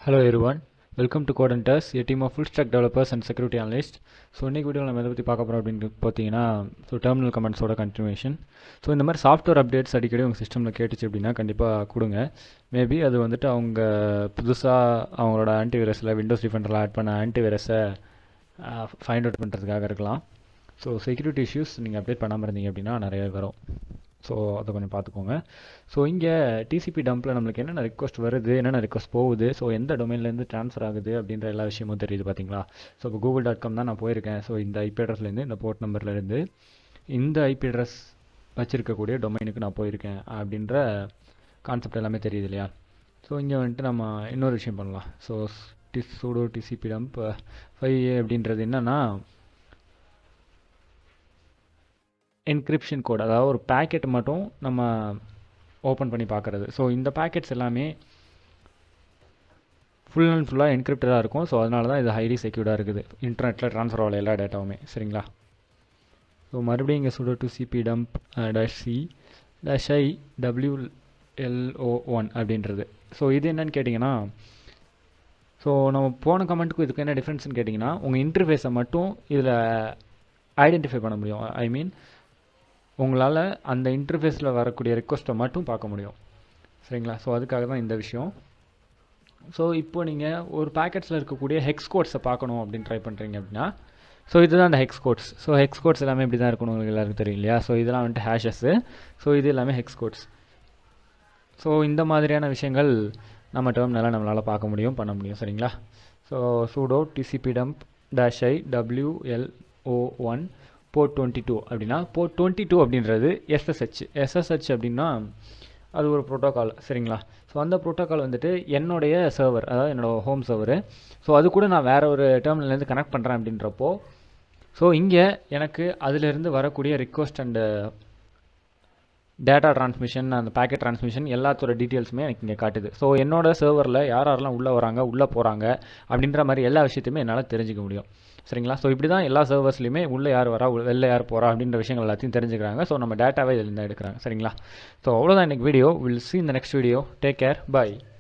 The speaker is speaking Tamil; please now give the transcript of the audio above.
Hello everyone, welcome to Codehunters, a team of full stack developers and security analysts. So இன்றைக்கி வீடியோவில் நம்ம எதை பற்றி பார்க்க போகிறோம் அப்படின்னு பார்த்தீங்கன்னா டெர்மினல் கமெண்ட்ஸோட கண்டினியூஷன். ஸோ இந்த மாதிரி சாஃப்ட்வேர் அப்டேட்ஸ் அடிக்கடி உங்கள் சிஸ்டமில் கேட்டுச்சு அப்படின்னா கண்டிப்பாக கொடுங்க. மேபி அது வந்துட்டு அவங்க புதுசாக அவங்களோட ஆன்டிவைரஸில் விண்டோஸ் டிஃபெண்டரில் ஆட் பண்ண ஆன்டிவைரஸை ஃபைண்ட் அவுட் பண்ணுறதுக்காக இருக்கலாம். ஸோ செக்யூரிட்டி இஷ்யூஸ் நீங்கள் அப்டேட் பண்ணாமல் இருந்தீங்க அப்படின்னா நிறைய வரும். ஸோ அதை கொஞ்சம் பார்த்துக்கோங்க. ஸோ இங்கே டிசிபி டம்பில் நம்மளுக்கு என்னென்ன ரிக்வஸ்ட் வருது, என்னென்ன ரிக்வஸ்ட் போகுது, ஸோ எந்த டொமைன்லேருந்து ட்ரான்ஸ்ஃபர் ஆகுது அப்படின்ற எல்லா விஷயமும் தெரியுது பார்த்தீங்களா. ஸோ இப்போ google.com தான் நான் போயிருக்கேன். ஸோ இந்த ஐபி அட்ரஸ்லேருந்து, இந்த போர்ட் நம்பர்லேருந்து இந்த ஐபி அட்ரஸ் வச்சுருக்கக்கூடிய டொமைனுக்கு நான் போயிருக்கேன் அப்படின்ற கான்செப்ட் எல்லாமே தெரியுது இல்லையா. ஸோ இங்கே வந்துட்டு நம்ம இன்னொரு விஷயம் பண்ணலாம். ஸோ sudo tcpdump 5a அப்படின்றது என்னென்னா என்கிரிப்ஷன் கோட், அதாவது ஒரு பேக்கெட் மட்டும் நம்ம ஓப்பன் பண்ணி பார்க்குறது. ஸோ இந்த பேக்கெட்ஸ் எல்லாமே ஃபுல் அண்ட் ஃபுல்லாக என்கிரிப்டடாக இருக்கும். ஸோ அதனால தான் இது ஹைலி செக்யூர்டாக இருக்குது, இன்டர்நெட்டில் ட்ரான்ஸ்ஃபர் ஆகல எல்லா டேட்டாவுமே. சரிங்களா. ஸோ மறுபடியும் இங்கே sudo tcpdump -i-wlo1 அப்படின்றது. ஸோ இது என்னன்னு கேட்டிங்கன்னா, ஸோ நம்ம போன கமெண்ட்டுக்கும் இதுக்கு என்ன டிஃப்ரென்ஸ்னு கேட்டிங்கன்னா, உங்கள் இன்டர்ஃபேஸை மட்டும் இதில் ஐடென்டிஃபை பண்ண முடியும். ஐ மீன் உங்களால் அந்த இன்டர்ஃபேஸில் வரக்கூடிய ரிக்வஸ்ட்டை மட்டும் பார்க்க முடியும். சரிங்களா. ஸோ அதுக்காக தான் இந்த விஷயம். ஸோ இப்போ நீங்கள் ஒரு பேக்கெட்ஸில் இருக்கக்கூடிய ஹெக்ஸ் கோட்ஸை பார்க்கணும் அப்படின்னு ட்ரை பண்ணுறீங்க அப்படின்னா, ஸோ இதுதான் அந்த hex codes. So hex codes எல்லாமே இப்படி தான் இருக்கணும், உங்களுக்கு எல்லாருக்கும் தெரியும் இல்லையா. ஸோ இதெல்லாம் வந்துட்டு ஹேஷஸ்ஸு. ஸோ இது எல்லாமே ஹெக்ஸ் கோட்ஸ். ஸோ இந்த மாதிரியான விஷயங்கள் நம்ம டெர்மினலாக நம்மளால் பார்க்க முடியும், பண்ண முடியும். சரிங்களா. So sudo tcpdump -i-wlo1 board 22 அப்படின்னா, போர்ட் 22 அப்படின்றது எஸ்எஸ்ஹெச் அப்படின்னா அது ஒரு ப்ரோட்டோக்கால். சரிங்களா. ஸோ அந்த ப்ரோட்டோக்கால் வந்துட்டு என்னுடைய சர்வர், அதாவது என்னோடய ஹோம் சர்வரு. ஸோ அது கூட நான் வேறு ஒரு டெர்மினல்லேருந்து கனெக்ட் பண்ணுறேன் அப்படின்றப்போ, ஸோ இங்கே எனக்கு அதிலிருந்து வரக்கூடிய ரிக்வஸ்ட் அண்டு டேட்டா ட்ரான்ஸ்மிஷன், அந்த பேக்கெட் ட்ரான்ஸ்மிஷன் எல்லாத்தோட டீட்டெயில்ஸுமே எனக்கு இங்கே காட்டுது. ஸோ என்னோடய சர்வரில் யாரெல்லாம் உள்ளே வராங்க, உள்ளே போகிறாங்க அப்படின்ற மாதிரி எல்லா விஷயத்தையுமே என்னால் தெரிஞ்சுக்க முடியும். சரிங்களா. ஸோ இப்படி தான் எல்லா சர்வர்ஸ்லையுமே உள்ளே யார் வரா, வெளில யார் போகிறா அப்படின்ற விஷயங்கள் எல்லாத்தையும் தெரிஞ்சுக்கிறாங்க. ஸோ நம்ம டேட்டாவே இதில் தான் எடுக்கிறாங்க. சரிங்களா. ஸோ அவ்வளோதான் இன்றைக்கி video. Will see in the next video. Take care. Bye.